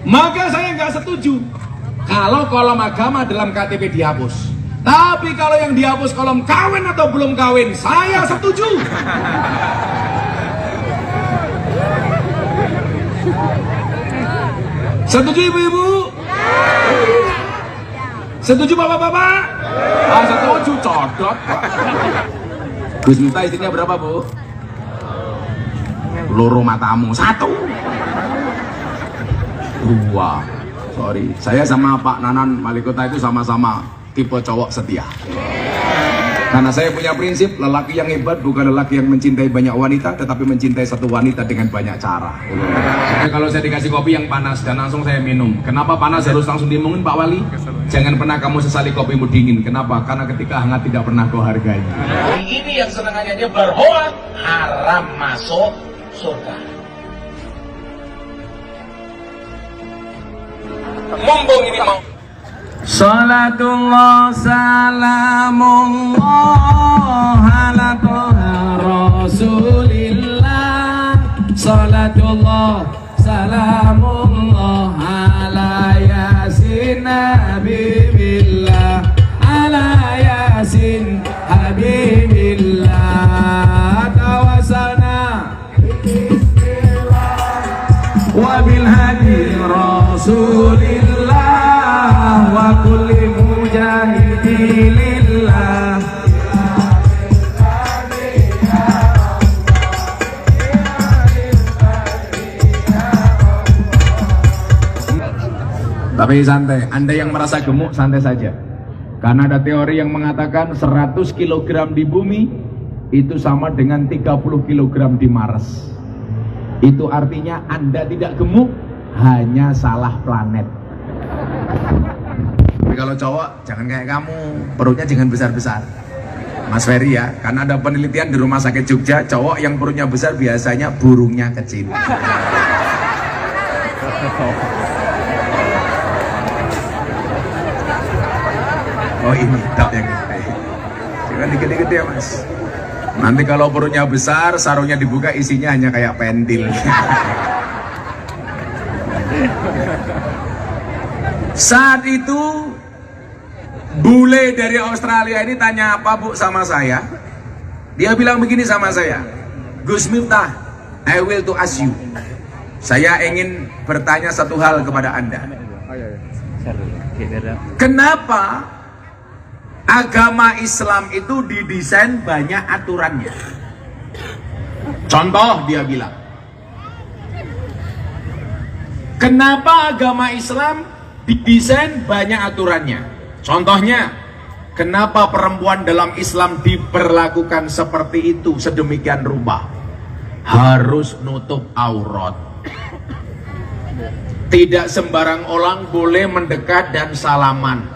Maka saya nggak setuju kalau kolom agama dalam KTP dihapus. Tapi kalau yang dihapus kolom kawin atau belum kawin, saya setuju. Setuju ibu-ibu? Setuju bapak-bapak? Setuju, codot. Gus Miftah istrinya berapa, Bu? Loro matamu, 1. 2. Sorry, saya sama Pak Nanan Malikota itu sama-sama tipe cowok setia. Karena saya punya prinsip, lelaki yang hebat bukan lelaki yang mencintai banyak wanita, tetapi mencintai satu wanita dengan banyak cara. Jadi kalau saya dikasih kopi yang panas dan langsung saya minum. Kenapa panas harus langsung diminum, Pak Wali? Jangan pernah kamu sesali kopimu dingin. Kenapa? Karena ketika hangat tidak pernah kau hargai. Ini yang senangannya dia berhoak, haram masuk surga. Mumpung ini mau Salatullah salamullah ala toha rasulillah. Salatullah salamullah ala yasin habibillah. Ala yasin habibillah. Tawasalna wabil hadi rasulillah wa kulli mujahidilillah. Tapi santai, Anda yang merasa gemuk santai saja. Karena ada teori yang mengatakan 100 kg di bumi itu sama dengan 30 kg di Mars. Itu artinya Anda tidak gemuk, hanya salah planet. Tapi kalau cowok jangan kayak kamu, perutnya jangan besar-besar, Mas Ferry ya. Karena ada penelitian di rumah sakit Jogja, cowok yang perutnya besar biasanya burungnya kecil. Oh ini tak yang gede, jangan dikit-dikit ya Mas. Nanti kalau perutnya besar, sarungnya dibuka isinya hanya kayak pentil. Saat itu bule dari Australia ini tanya apa Bu sama saya. Dia bilang begini sama saya, Gus Miftah, I will to ask you. Saya ingin bertanya satu hal kepada Anda. Kenapa agama Islam itu didesain banyak aturannya? Contoh, dia bilang, kenapa agama Islam didesain banyak aturannya? Contohnya, kenapa perempuan dalam Islam diperlakukan seperti itu sedemikian rupa? Harus nutup aurat. Tidak sembarang orang boleh mendekat dan salaman.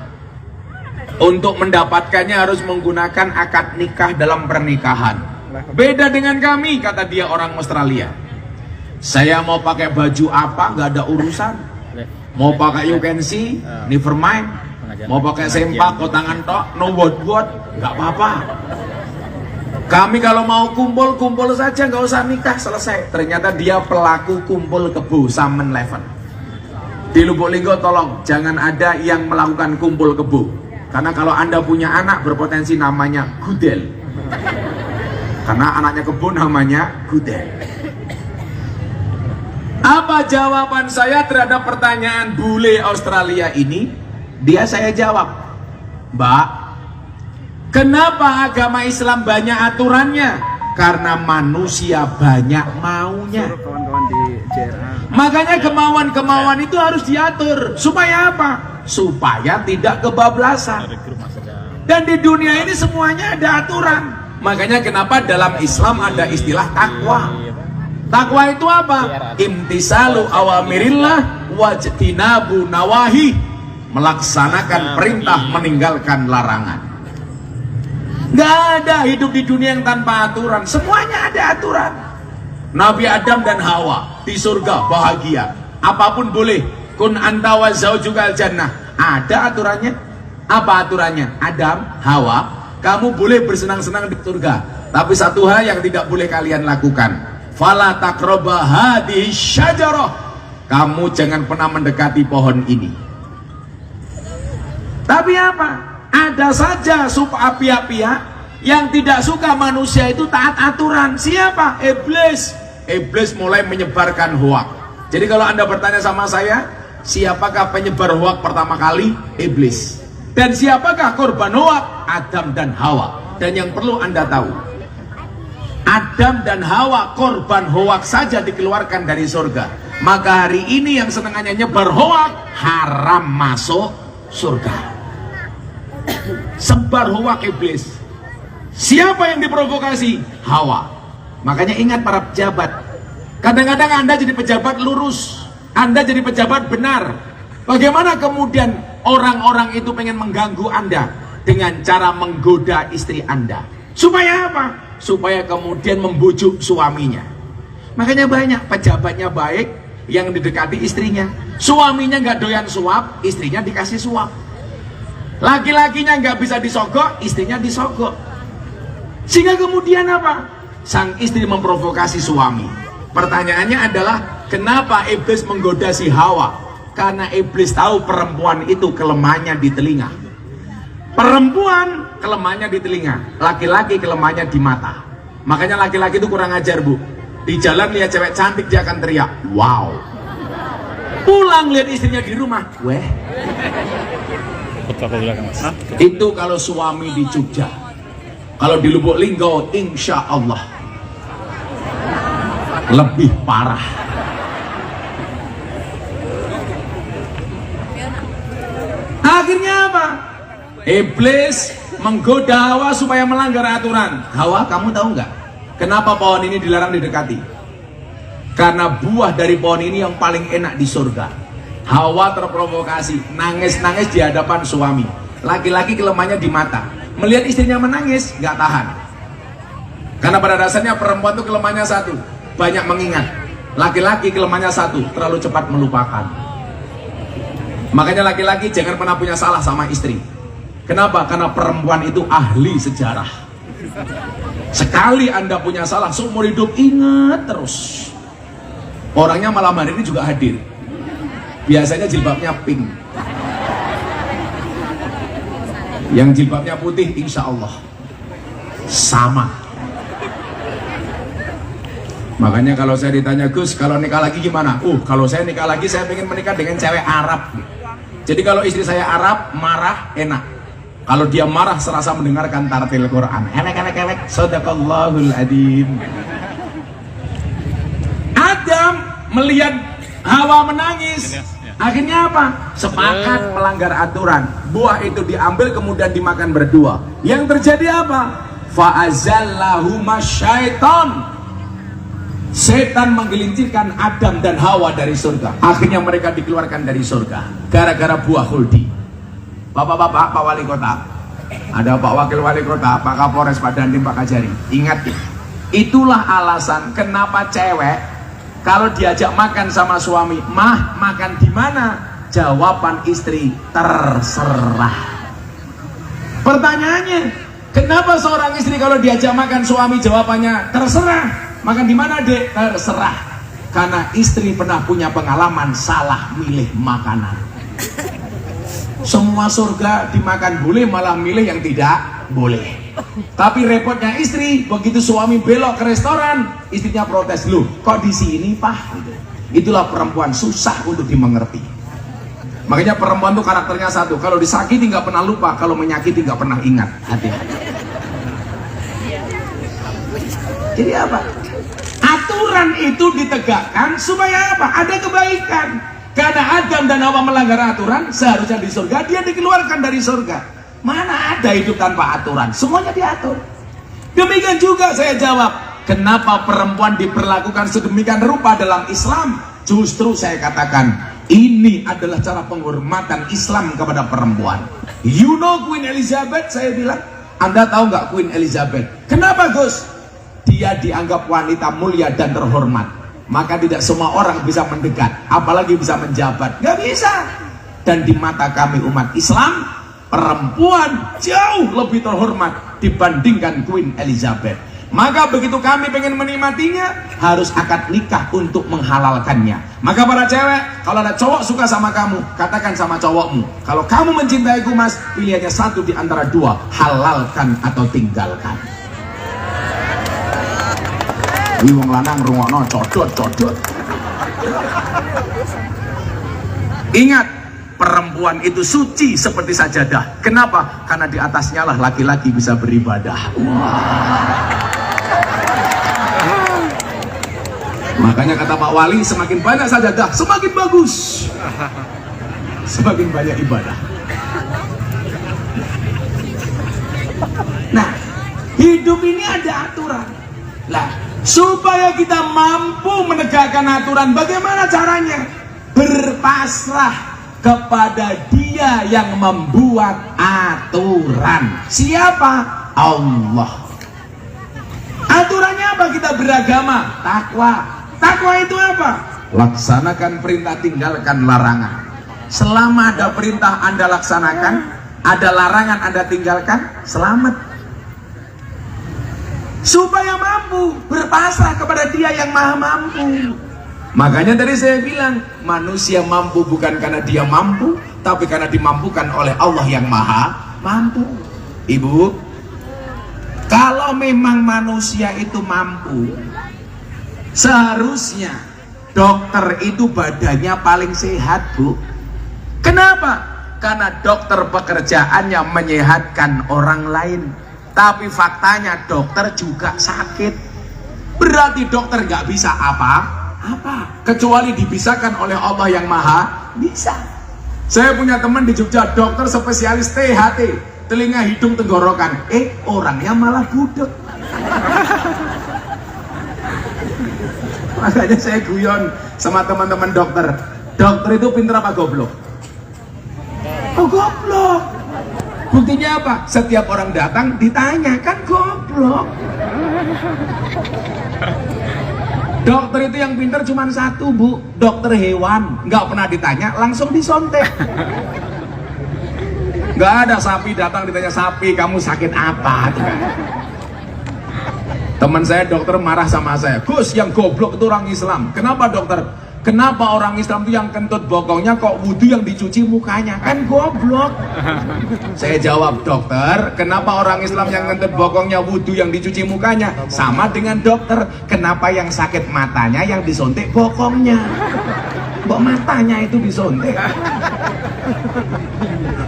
Untuk mendapatkannya harus menggunakan akad nikah dalam pernikahan. Beda dengan kami, kata dia orang Australia. Saya mau pakai baju apa, nggak ada urusan. Mau pakai you can see, never mind. Mau pakai sempak, kotangan tok, no what, nggak apa-apa. Kami kalau mau kumpul saja, nggak usah nikah, selesai. Ternyata dia pelaku kumpul kebo, Samen Leven. Di Lubuk Linggo tolong, jangan ada yang melakukan kumpul kebo. Karena kalau Anda punya anak berpotensi namanya Gudel. Karena anaknya kebo namanya Gudel. Apa jawaban saya terhadap pertanyaan bule Australia ini? Dia saya jawab, Mbak, kenapa agama Islam banyak aturannya? Karena manusia banyak maunya. Makanya kemauan-kemauan itu harus diatur. Supaya apa? Supaya tidak kebablasan. Dan di dunia ini semuanya ada aturan. Makanya kenapa dalam Islam ada istilah takwa. Takwa itu apa? Imtisalu awamirillah wajtinabu nawahi. Melaksanakan perintah, meninggalkan larangan. Gak ada hidup di dunia yang tanpa aturan. Semuanya ada aturan. Nabi Adam dan Hawa di surga bahagia. Apapun boleh. Kun anta wa zaujukal jannah. Ada aturannya. Apa aturannya? Adam, Hawa, kamu boleh bersenang-senang di surga. Tapi satu hal yang tidak boleh kalian lakukan. Fala taqraba hadhihi syajarah. kamu jangan pernah mendekati pohon ini. Tapi apa? Ada saja pihak-pihak yang tidak suka manusia itu taat aturan. Siapa? Iblis. Iblis mulai menyebarkan hoak. Jadi kalau Anda bertanya sama saya, siapakah penyebar hoak pertama kali? Iblis. Dan siapakah korban hoak? Adam dan Hawa. Dan yang perlu Anda tahu, Adam dan Hawa korban hoak saja dikeluarkan dari surga. Maka hari ini yang senangannya nyebar hoak, haram masuk surga. Sebar hoak iblis. Siapa yang diprovokasi? Hawa. Makanya ingat para pejabat, kadang-kadang Anda jadi pejabat lurus, Anda jadi pejabat benar. Bagaimana kemudian orang-orang itu pengen mengganggu Anda dengan cara menggoda istri Anda? Supaya apa? Supaya kemudian membujuk suaminya. Makanya banyak pejabatnya baik yang didekati istrinya, suaminya nggak doyan suap, istrinya dikasih suap. Laki-lakinya nggak bisa disogok, istrinya disogok. Sehingga kemudian apa? Sang istri memprovokasi suami. Pertanyaannya adalah, kenapa iblis menggoda si Hawa? Karena iblis tahu perempuan itu kelemahannya di telinga. Perempuan kelemahannya di telinga, laki-laki kelemahannya di mata. Makanya laki-laki itu kurang ajar, Bu. Di jalan lihat cewek cantik dia akan teriak, wow. Pulang lihat istrinya di rumah, weh. Itu kalau suami di Jogja. Kalau di Lubuk Linggau, insya Allah lebih parah. Akhirnya apa? Iblis menggoda Hawa supaya melanggar aturan. Hawa, kamu tahu nggak kenapa pohon ini dilarang didekati? Karena buah dari pohon ini yang paling enak di surga. Hawa terprovokasi, nangis-nangis di hadapan suami. Laki-laki kelemahannya di mata. Melihat istrinya menangis, nggak tahan. Karena pada dasarnya perempuan itu kelemahannya satu, banyak mengingat. Laki-laki kelemahannya satu, terlalu cepat melupakan. Makanya laki-laki jangan pernah punya salah sama istri. Kenapa? Karena perempuan itu ahli sejarah. Sekali Anda punya salah, seumur hidup ingat terus. Orangnya malam hari ini juga hadir. Biasanya jilbabnya pink. Yang jilbabnya putih, insya Allah sama. Makanya kalau saya ditanya, Gus, kalau nikah lagi gimana? Kalau saya nikah lagi, saya pengen menikah dengan cewek Arab. Jadi kalau istri saya Arab, marah enak. Kalau dia marah, serasa mendengarkan tartil Quran. Elek, sadaqallahul adzim. Adam melihat Hawa menangis. Akhirnya apa? Sepakat melanggar aturan. Buah itu diambil kemudian dimakan berdua. Yang terjadi apa? Fa'azallahuma syaitan. Setan menggelincirkan Adam dan Hawa dari surga. Akhirnya mereka dikeluarkan dari surga gara-gara buah khuldi. Bapak-bapak, Pak Wali Kota, ada Pak Wakil Wali Kota, Pak Kapolres, Pak Dandim, Pak Kajari. Ingat ya, itulah alasan kenapa cewek kalau diajak makan sama suami, mah makan di mana? Jawaban istri, terserah. Pertanyaannya, kenapa seorang istri kalau diajak makan suami jawabannya terserah? Makan di mana, Dek? Terserah. Karena istri pernah punya pengalaman salah milih makanan. Semua surga dimakan boleh, malah milih yang tidak boleh. Tapi repotnya istri, begitu suami belok ke restoran, istrinya protes, "Loh, kok di sini, Pak?" Gitu. Itulah perempuan susah untuk dimengerti. Makanya perempuan itu karakternya satu, kalau disakiti nggak pernah lupa, kalau menyakiti nggak pernah ingat. Hati-hati. Jadi apa? Aturan itu ditegakkan supaya apa? Ada kebaikan. Karena Adam dan Hawa melanggar aturan, seharusnya di surga, dia dikeluarkan dari surga. Mana ada hidup tanpa aturan? Semuanya diatur. Demikian juga saya jawab, kenapa perempuan diperlakukan sedemikian rupa dalam Islam? Justru saya katakan, ini adalah cara penghormatan Islam kepada perempuan. You know Queen Elizabeth, saya bilang. Anda tahu nggak Queen Elizabeth? Kenapa, Gus? Dia dianggap wanita mulia dan terhormat. Maka tidak semua orang bisa mendekat, apalagi bisa menjabat. Nggak bisa. Dan di mata kami umat Islam, perempuan jauh lebih terhormat dibandingkan Queen Elizabeth. Maka begitu kami pengen menikmatinya, harus akad nikah untuk menghalalkannya. Maka para cewek, kalau ada cowok suka sama kamu, katakan sama cowokmu, kalau kamu mencintaiku mas, pilihannya satu di antara dua, halalkan atau tinggalkan. Wong lanang rungokno codot. Ingat, perempuan itu suci seperti sajadah. Kenapa? Karena di atasnya lah laki-laki bisa beribadah. Makanya kata Pak Wali, semakin banyak sajadah, semakin bagus. Semakin banyak ibadah. Nah, hidup ini ada aturan. Nah, supaya kita mampu menegakkan aturan, bagaimana caranya? Berpasrah kepada Dia yang membuat aturan. Siapa? Allah. Aturannya apa? Kita beragama, takwa. Takwa itu apa? Laksanakan perintah, tinggalkan larangan. Selama ada perintah Anda laksanakan, ada larangan Anda tinggalkan, selamat. Supaya mampu berpasrah kepada Dia yang maha mampu. Makanya tadi saya bilang, manusia mampu bukan karena dia mampu, tapi karena dimampukan oleh Allah yang maha mampu. Ibu, kalau memang manusia itu mampu, seharusnya dokter itu badannya paling sehat, Bu. Kenapa? Karena dokter pekerjaannya menyehatkan orang lain. Tapi faktanya dokter juga sakit. Berarti dokter nggak bisa apa-apa, kecuali dibisakan oleh Allah yang maha bisa. Saya punya teman di Jogja, dokter spesialis THT, telinga, hidung, tenggorokan. Orangnya malah budek. Makanya saya guyon sama teman-teman dokter. Dokter itu pinter apa goblok? Oh, goblok. Buktinya apa? Setiap orang datang ditanya, kan goblok. Dokter itu yang pinter cuma satu, Bu, dokter hewan. Nggak pernah ditanya, langsung disontek. Nggak ada sapi datang ditanya, sapi kamu sakit apa? Teman saya dokter marah sama saya, Gus, yang goblok itu orang Islam. Kenapa dokter? Kenapa orang Islam itu yang kentut bokongnya kok wudhu yang dicuci mukanya? Kan goblok. Saya jawab, dokter, kenapa orang Islam yang kentut bokongnya wudhu yang dicuci mukanya? Sama dengan dokter, kenapa yang sakit matanya yang disontek bokongnya? Kok matanya itu disontek?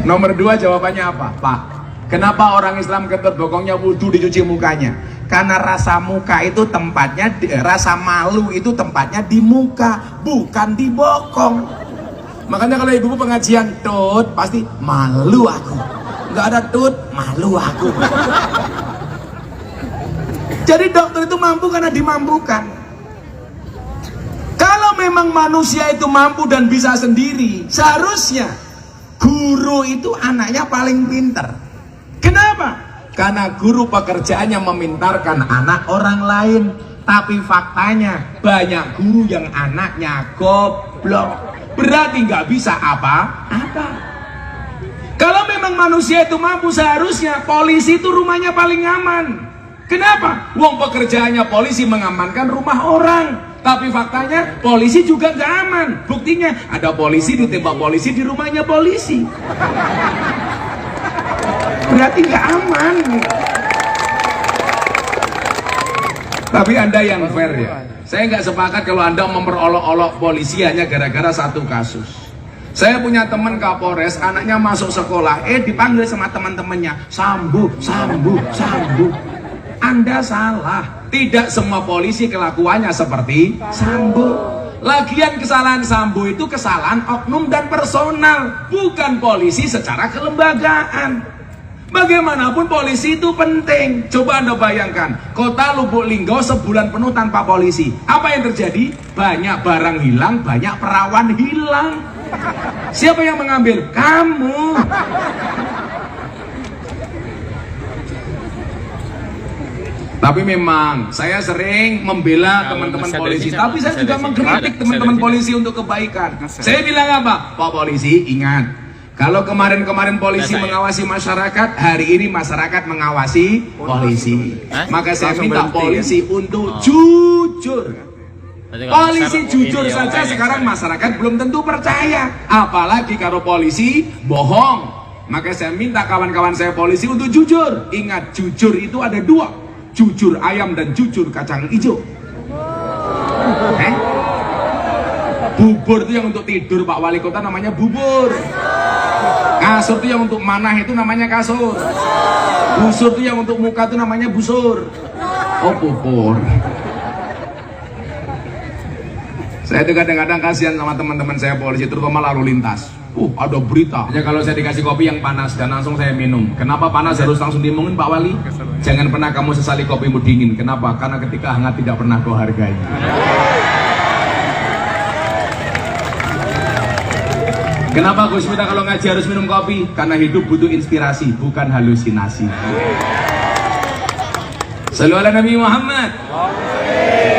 Nomor 2 jawabannya apa? Pak, kenapa orang Islam kentut bokongnya wudhu dicuci mukanya? Karena rasa muka itu tempatnya, rasa malu itu tempatnya di muka, bukan di bokong. Makanya kalau ibu pengajian, Tut, pasti malu aku. Nggak ada Tut, malu aku. Jadi dokter itu mampu karena dimampukan. Kalau memang manusia itu mampu dan bisa sendiri, seharusnya guru itu anaknya paling pinter. Kenapa? Karena guru pekerjaannya memintarkan anak orang lain. Tapi faktanya banyak guru yang anaknya goblok. Berarti nggak bisa apa-apa. Kalau memang manusia itu mampu, seharusnya polisi itu rumahnya paling aman. Kenapa? Wong pekerjaannya polisi mengamankan rumah orang. Tapi faktanya polisi juga nggak aman. Buktinya ada polisi ditembak polisi di rumahnya polisi. Berarti nggak aman. Tapi Anda yang fair ya. Saya nggak sepakat kalau Anda memperolok-olok polisi hanya gara-gara satu kasus. Saya punya teman Kapolres, anaknya masuk sekolah, dipanggil sama teman-temannya, Sambu. Anda salah. Tidak semua polisi kelakuannya seperti Sambu. Lagian kesalahan Sambu itu kesalahan oknum dan personal, bukan polisi secara kelembagaan. Bagaimanapun polisi itu penting. Coba Anda bayangkan, kota Lubuk Linggau sebulan penuh tanpa polisi. Apa yang terjadi? Banyak barang hilang, banyak perawan hilang. Siapa yang mengambil? Kamu. Tapi memang saya sering membela teman-teman polisi, tapi saya juga mengkritik teman-teman polisi untuk kebaikan. Saya bilang apa? Pak polisi, ingat, kalau kemarin-kemarin polisi mengawasi masyarakat, hari ini masyarakat mengawasi polisi. Maka saya minta polisi untuk jujur. Polisi jujur saja sekarang masyarakat belum tentu percaya, apalagi kalau polisi bohong. Maka saya minta kawan-kawan saya polisi untuk jujur. Ingat, jujur itu ada dua, jujur ayam dan jujur kacang hijau. Bubur itu yang untuk tidur Pak Wali Kota namanya bubur. Kasur itu yang untuk manah itu namanya kasur. Busur itu yang untuk muka itu namanya busur. Oh, bubur. Saya tuh kadang-kadang kasihan sama teman-teman saya polisi, terutama lalu lintas. Ada berita. Ya, kalau saya dikasih kopi yang panas dan langsung saya minum. Kenapa panas harus langsung diminum Pak Wali? Jangan pernah kamu sesali kopimu dingin. Kenapa? Karena ketika hangat tidak pernah kau hargai. Kenapa Gus Miftah kalau ngaji harus minum kopi? Karena hidup butuh inspirasi, bukan halusinasi. Shallu ala Nabi Muhammad.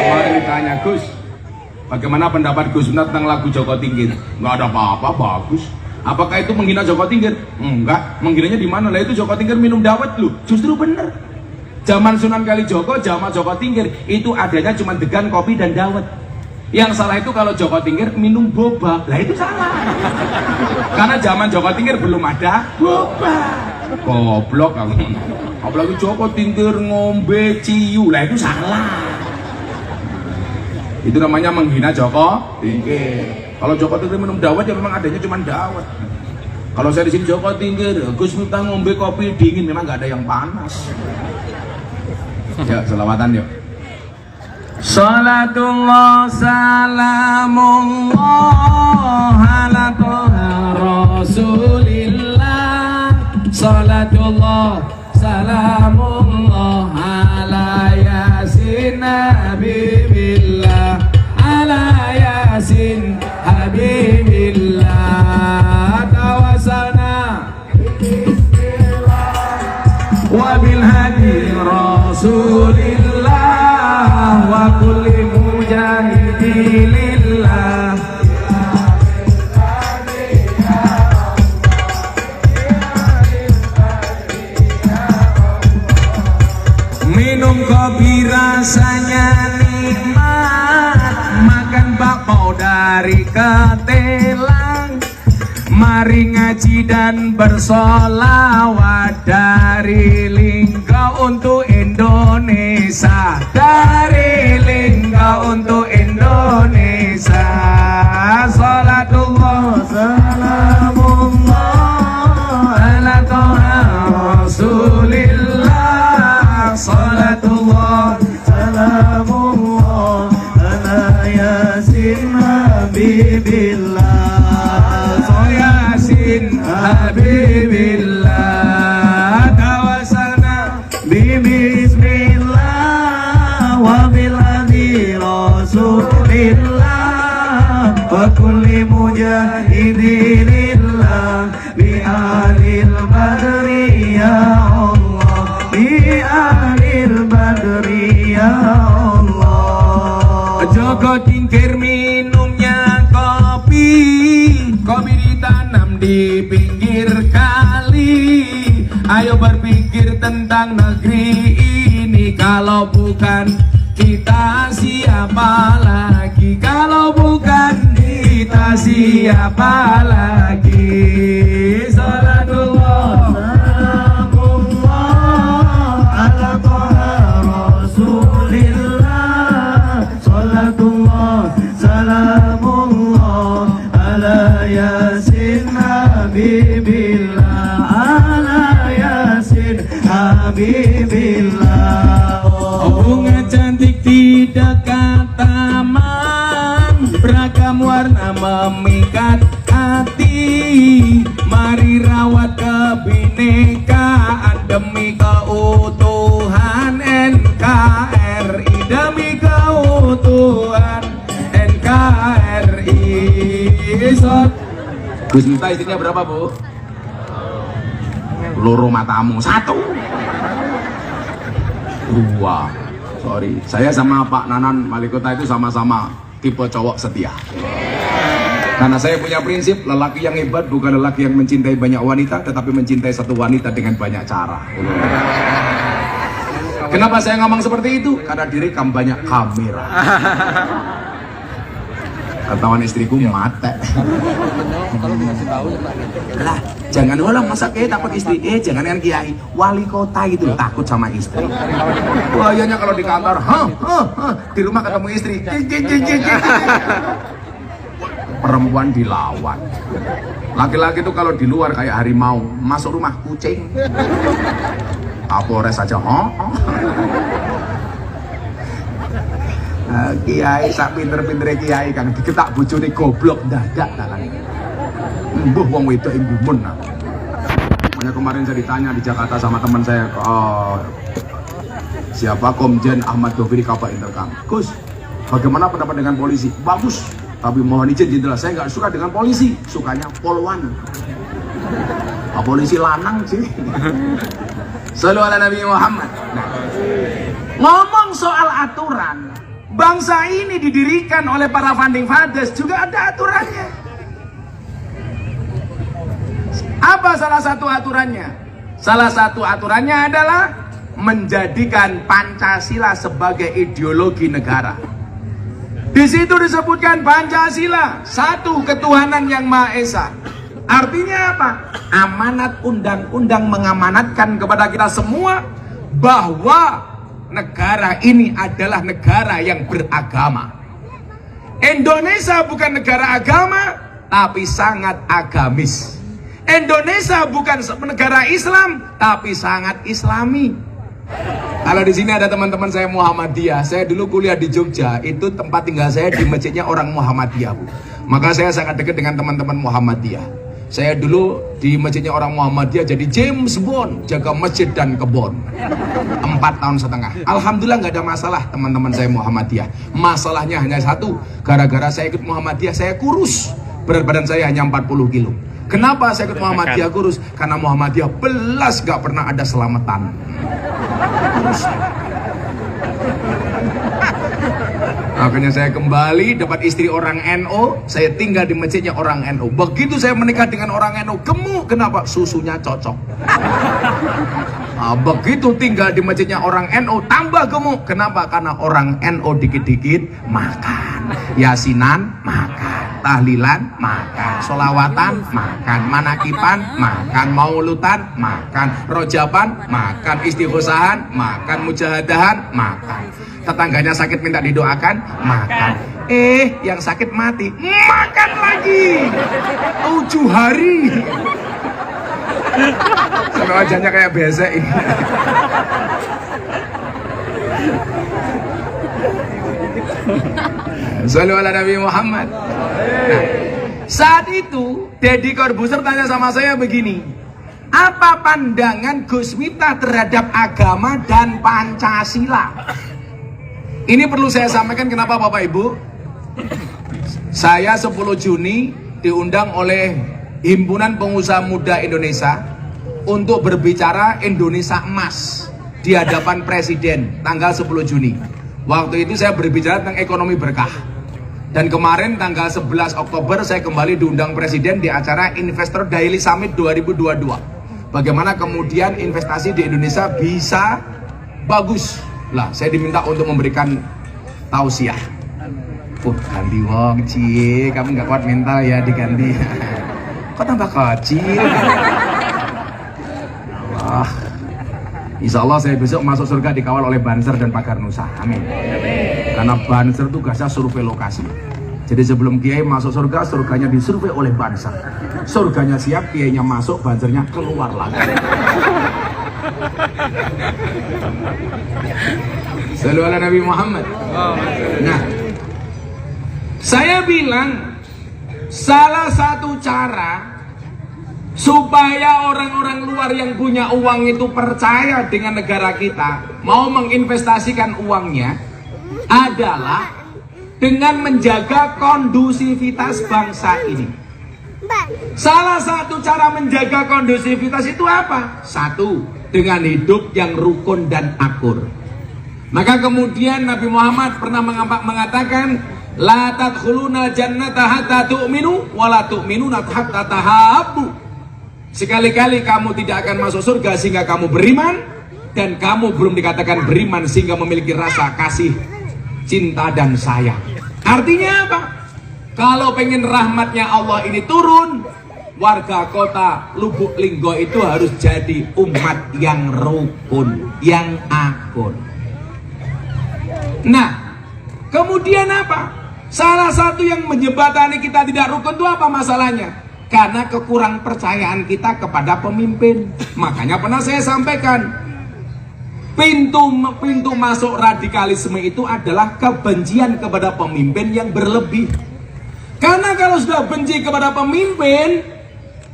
Kemarin ditanya, Gus, bagaimana pendapat Gus Miftah tentang lagu Joko Tingkir? Nggak ada apa-apa, bagus. Apakah itu menghina Joko Tingkir? Enggak. Menghinanya di mana? Lah itu Joko Tingkir minum dawet loh. Justru bener. Zaman Sunan Kalijogo, zaman Joko Tingkir itu adanya cuma degan, kopi dan dawet. Yang salah itu kalau Joko Tingkir minum boba. Lah itu salah. Karena zaman Joko Tingkir belum ada boba. Goblok kamu. Apalagi Joko Tingkir ngombe ciu. Lah itu salah. Itu namanya menghina Joko Tingkir. Kalau Joko Tingkir minum dawet ya memang adanya cuma dawet. Kalau saya di sini Joko Tingkir, Gus Miftah ngombe kopi dingin, memang nggak ada yang panas. Ya, selawatan yuk. Salatullah salamullah ala toha rasulillah. Salatullah salamullah ala yasin habibillah. Ala yasin habibillah. Tawasana wabil hadi rasulillah wa kulli mujahidi lillah. Minum kopi rasanya nikmat, makan bakpao dari ketelang. Mari ngaji dan bersolawat dari Lingga untuk Indonesia. Dari Lingga untuk Indonesia. Salatullah salamullah ala toha rasulillah. Salatullah salamullah ala yasin habibillah. Habibillah tawassalna bismillah wa bil hadi rasulillah wa kulli mujahidillah bi ahlil badri ya Allah, bi ahlil badri ya Allah. Joko Tingkir minumnya kopi, kopi ditanam di pinggir kali. Ayo berpikir tentang negeri ini. Kalau bukan kita siapa lagi? Kalau bukan kita siapa lagi? Salatullah salamullah ala toha rasulillah. Salatullah salamullah ala yasin habibillah. Ala yasin habibillah. Bunga cantik di dekat taman, beragam warna memikat hati. Mari rawat kebinekaan demi keutuhan NKRI. Demi keutuhan NKRI. Gus Miftah istrinya berapa, Bu? Loro matamu. Satu. Dua. Sorry, saya sama Pak Nanan Wali Kota itu sama-sama tipe cowok setia. Karena saya punya prinsip, lelaki yang hebat bukan lelaki yang mencintai banyak wanita, tetapi mencintai satu wanita dengan banyak cara. Kenapa saya ngomong seperti itu? Karena direkam banyak kamera. Ketahuan istriku mate. Kalau dikasih tahu Lah, jangan ulang masa kiai takut istri. Jangan kan kiai, wali kota itu takut sama istri. Bahayanya kalau di kantor, di rumah ketemu istri. Perempuan dilawan. Laki-laki itu kalau di luar kayak harimau, masuk rumah kucing. Kapolres aja, kiai sak pinter-pintere kiai kan diketak bojone goblok dadak kan. Mbuh wong wedok ibu mun. Makanya kemarin saya ditanya di Jakarta sama teman saya, siapa Komjen Ahmad Doviri Kabak Interkam. Gus, bagaimana pendapat dengan polisi? Bagus, tapi mohon izin jenderal, saya nggak suka dengan polisi, sukanya polwan. Polisi lanang sih. Sallu ala Nabi Muhammad. Nah, ngomong soal aturan, bangsa ini didirikan oleh para founding fathers juga ada aturannya. Apa salah satu aturannya? Salah satu aturannya adalah menjadikan Pancasila sebagai ideologi negara. Di situ disebutkan Pancasila, satu ketuhanan yang Maha Esa. Artinya apa? Amanat undang-undang mengamanatkan kepada kita semua bahwa negara ini adalah negara yang beragama. Indonesia bukan negara agama, tapi sangat agamis. Indonesia bukan negara Islam, tapi sangat Islami. Kalau di sini ada teman-teman saya Muhammadiyah, saya dulu kuliah di Jogja, itu tempat tinggal saya di masjidnya orang Muhammadiyah, Bu. Maka saya sangat dekat dengan teman-teman Muhammadiyah. Saya dulu di masjidnya orang Muhammadiyah jadi James Bond, jaga masjid dan kebon 4,5 tahun. Alhamdulillah nggak ada masalah teman-teman saya Muhammadiyah. Masalahnya hanya satu, gara-gara saya ikut Muhammadiyah saya kurus, berat badan saya hanya 40 kilo. Kenapa saya ikut Muhammadiyah kurus? Karena Muhammadiyah belas gak pernah ada selamatan. Kurus. Makanya saya kembali dapat istri orang NO, saya tinggal di masjidnya orang NO. Begitu saya menikah dengan orang NO, gemuk. Kenapa? Susunya cocok. Nah, begitu tinggal di masjidnya orang NO, tambah gemuk. Kenapa? Karena orang NO dikit-dikit makan, yasinan makan, tahlilan makan, solawatan makan, manakipan makan, maulutan makan, rojaban makan, istighosahan makan, mujahadahan makan. Tetangganya sakit minta didoakan makan. Yang sakit mati makan lagi 7 hari. Sampai wajahnya kayak besek ini. Sallu ala Nabi Muhammad. Nah, saat itu Deddy Corbuzier tanya sama saya begini, apa pandangan Gus Miftah terhadap agama dan Pancasila? Ini perlu saya sampaikan, kenapa Bapak Ibu? Saya 10 Juni diundang oleh Himpunan Pengusaha Muda Indonesia untuk berbicara Indonesia Emas di hadapan Presiden tanggal 10 Juni. Waktu itu saya berbicara tentang ekonomi berkah. Dan kemarin tanggal 11 Oktober saya kembali diundang Presiden di acara Investor Daily Summit 2022. Bagaimana kemudian investasi di Indonesia bisa bagus. Lah, saya diminta untuk memberikan tausiah. Ganti wong, cie, kamu nggak kuat mental ya diganti. Kok tambah kecil? Allah. Insya Allah saya besok masuk surga dikawal oleh Banser dan Pagar Nusa. Amin. Karena Banser tugasnya survei lokasi. Jadi sebelum kiai masuk surga, surganya disurvei oleh Banser. Surganya siap, kiainya masuk, Bansernya keluar lagi. Sallu ala Nabi Muhammad. Nah, saya bilang salah satu cara supaya orang-orang luar yang punya uang itu percaya dengan negara kita, mau menginvestasikan uangnya, adalah dengan menjaga kondusivitas bangsa ini. Salah satu cara menjaga kondusivitas itu apa? Satu, dengan hidup yang rukun dan akur. Maka kemudian Nabi Muhammad pernah mengatakan, la tadkhuluna jannata hatta tu'minu wa la tu'minuna hatta tahabbu. Sekali-kali kamu tidak akan masuk surga sehingga kamu beriman, dan kamu belum dikatakan beriman sehingga memiliki rasa kasih, cinta dan sayang. Artinya apa? Kalau pengen rahmatnya Allah ini turun, warga kota Lubuk Linggo itu harus jadi umat yang rukun, yang akun. Nah, kemudian apa? Salah satu yang menjembatani kita tidak rukun itu apa masalahnya? Karena kekurang percayaan kita kepada pemimpin. Makanya pernah saya sampaikan, pintu masuk radikalisme itu adalah kebencian kepada pemimpin yang berlebih. Karena kalau sudah benci kepada pemimpin,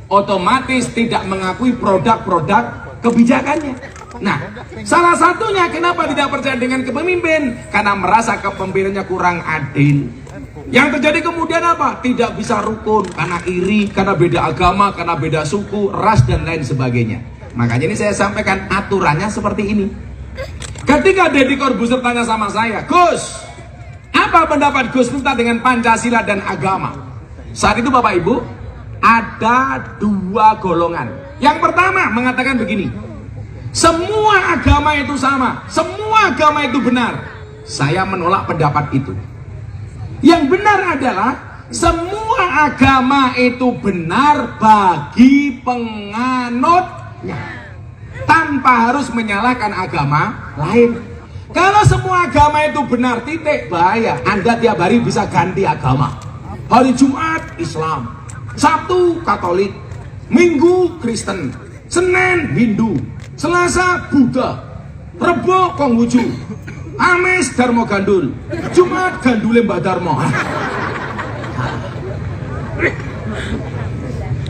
otomatis tidak mengakui produk-produk kebijakannya. Nah, salah satunya kenapa tidak percaya dengan kepemimpin? Karena merasa kepemimpinannya kurang adil. Yang terjadi kemudian apa? Tidak bisa rukun, karena iri, karena beda agama, karena beda suku, ras, dan lain sebagainya. Makanya ini saya sampaikan aturannya seperti ini. Ketika Deddy Corbuzier tanya sama saya, Gus, apa pendapat Gus Miftah dengan Pancasila dan agama? Saat itu Bapak Ibu, ada dua golongan. Yang pertama mengatakan begini, semua agama itu sama, semua agama itu benar. Saya menolak pendapat itu. Yang benar adalah semua agama itu benar bagi penganutnya, tanpa harus menyalahkan agama lain. Kalau semua agama itu benar, titik, bahaya. Anda tiap hari bisa ganti agama. Hari Jumat Islam, Sabtu Katolik, Minggu Kristen, Senin Hindu, Selasa Buddha, Rebo Konghucu, Kamis Darmo Gandul, Jumat Gandule Mbak Darmo.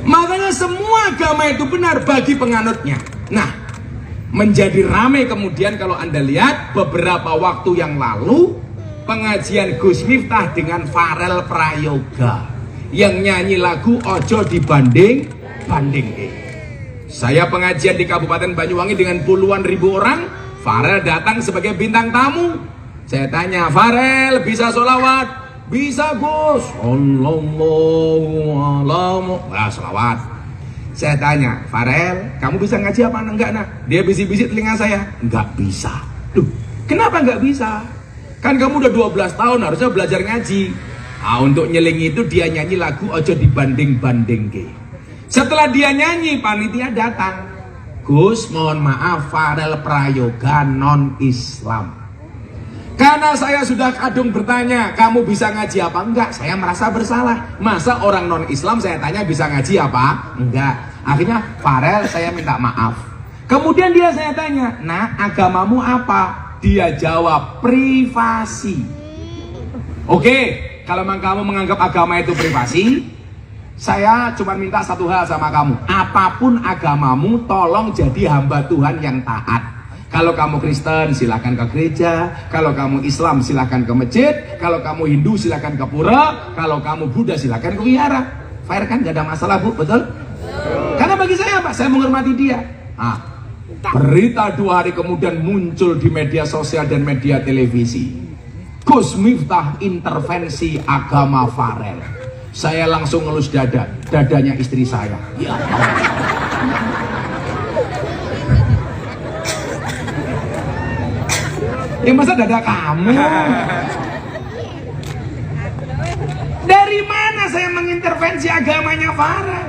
Makanya semua agama itu benar bagi penganutnya. Nah, menjadi ramai kemudian kalau Anda lihat beberapa waktu yang lalu pengajian Gus Miftah dengan Farel Prayoga yang nyanyi lagu Ojo Dibanding Banding. Saya pengajian di Kabupaten Banyuwangi dengan puluhan ribu orang, Farel datang sebagai bintang tamu. Saya tanya, Farel bisa sholawat? Bisa Gus. Nah, sholawat. Saya tanya, Farel, kamu bisa ngaji apa enggak? Nah, dia bisik-bisik telinga saya, enggak bisa. Duh, kenapa enggak bisa? Kan kamu udah 12 tahun harusnya belajar ngaji. Nah, untuk nyelingi itu dia nyanyi lagu Ojo Dibanding-Banding. Setelah dia nyanyi, panitia datang. Gus, mohon maaf, Farel Prayoga non-Islam. Karena saya sudah kadung bertanya, kamu bisa ngaji apa enggak? Saya merasa bersalah. Masa orang non-Islam saya tanya bisa ngaji apa? Enggak. Akhirnya, Farel, saya minta maaf. Kemudian dia saya tanya, nah agamamu apa? Dia jawab, privasi. Oke, kalau memang kamu menganggap agama itu privasi, saya cuma minta satu hal sama kamu. Apapun agamamu, tolong jadi hamba Tuhan yang taat. Kalau kamu Kristen, silakan ke gereja. Kalau kamu Islam, silakan ke masjid. Kalau kamu Hindu, silakan ke pura. Kalau kamu Buddha, silakan ke wihara. Fair kan? Gak ada masalah, Bu, betul? Karena bagi saya apa? Saya menghormati dia. Nah, berita 2 hari kemudian muncul di media sosial dan media televisi. Gus Miftah intervensi agama Farel. Saya langsung ngelus dadanya istri saya. Ya Allah. Ya masa dada kamu? Dari mana saya mengintervensi agamanya Farel?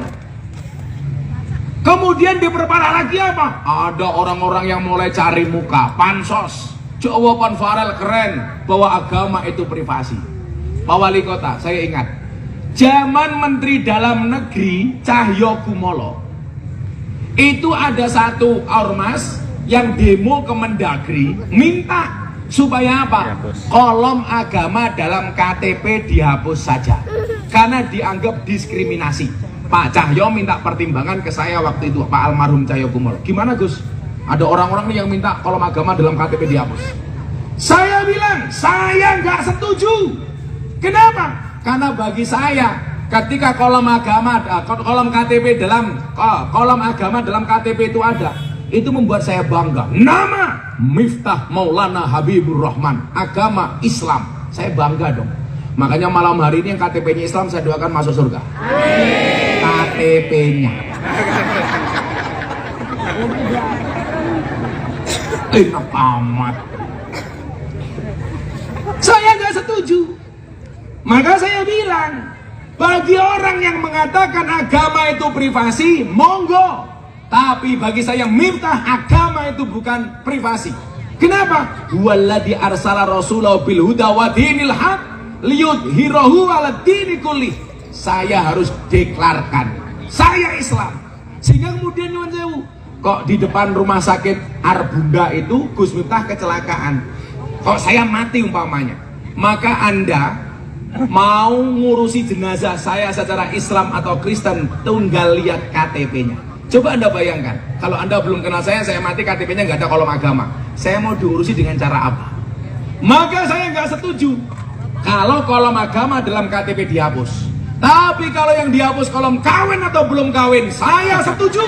Kemudian diperparah lagi apa? Ada orang-orang yang mulai cari muka, pansos. Jawaban Farel keren bahwa agama itu privasi. Pak Wali Kota, saya ingat zaman Menteri Dalam Negeri Cahyo Kumolo itu ada satu ormas yang demo ke Mendagri minta supaya apa? Kolom agama dalam KTP dihapus saja karena dianggap diskriminasi. Pak Cahyo minta pertimbangan ke saya waktu itu, Pak almarhum Cahyo Kumolo. Gimana Gus? Ada orang-orang yang minta kolom agama dalam KTP dihapus. Saya bilang, saya nggak setuju. Kenapa? Karena bagi saya, ketika kolom agama, kolom KTP dalam kolom agama dalam KTP itu ada, itu membuat saya bangga. Nama Miftah Maulana Habibur Rahman, agama Islam, saya bangga dong. Makanya malam hari ini yang KTP-nya Islam saya doakan masuk surga. KTP-nya. Enak amat. Saya nggak setuju. Maka saya bilang, bagi orang yang mengatakan agama itu privasi, monggo. Tapi bagi saya Miftah, agama itu bukan privasi. Kenapa? Huwallazi arsala rasulahu bil huda wa dinil haq liyudhhirahu 'ala dini kullih. Saya harus deklarkan, saya Islam. Sehingga kemudian nyuwun sewu, kok di depan rumah sakit Arbunda itu Gus Miftah kecelakaan. Kok saya mati umpamanya. Maka Anda mau ngurusi jenazah saya secara Islam atau Kristen, tinggal lihat KTP-nya. Coba Anda bayangkan, kalau Anda belum kenal saya mati KTP-nya nggak ada kolom agama. Saya mau diurusi dengan cara apa? Maka saya nggak setuju kalau kolom agama dalam KTP dihapus. Tapi kalau yang dihapus kolom kawin atau belum kawin, saya setuju.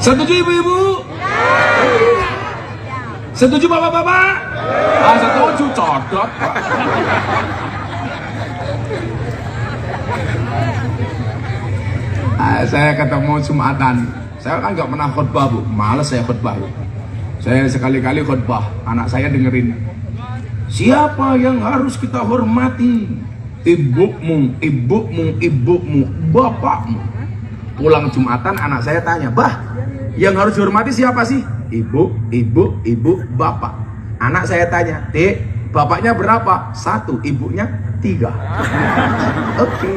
Setuju ibu-ibu? Setuju bapak-bapak? Setuju, codot. Saya ketemu Jumatan, saya kan nggak pernah khutbah bu, males saya khutbah bu. Saya sekali-kali khutbah, anak saya dengerin. Siapa yang harus kita hormati? Ibumu, ibumu, ibumu, bapakmu. Pulang Jumatan, anak saya tanya, bah, yang harus dihormati siapa sih? Ibu, ibu, ibu, bapak. Anak saya tanya, Dek, bapaknya berapa? 1, ibunya 3. Oke.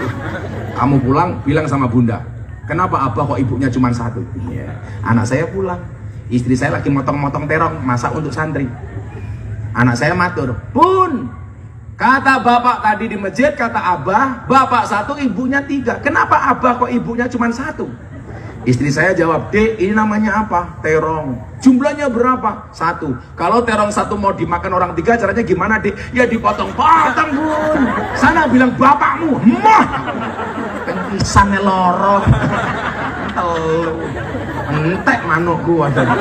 Kamu pulang, bilang sama bunda, kenapa abah kok ibunya cuma 1? Iya. Anak saya pulang, istri saya lagi motong-motong terong, masak untuk santri. Anak saya matur, Bun, kata bapak tadi di masjid, kata abah, bapak 1, ibunya 3. Kenapa abah kok ibunya cuma 1? Istri saya jawab, Dek, ini namanya apa? Terong. Jumlahnya berapa? 1. Kalau terong 1 mau dimakan orang 3, caranya gimana, Dek? Ya dipotong-potong, Bun. Sana bilang bapakmu, mah. Pengkisannya loro. Entek manuk gua tadi.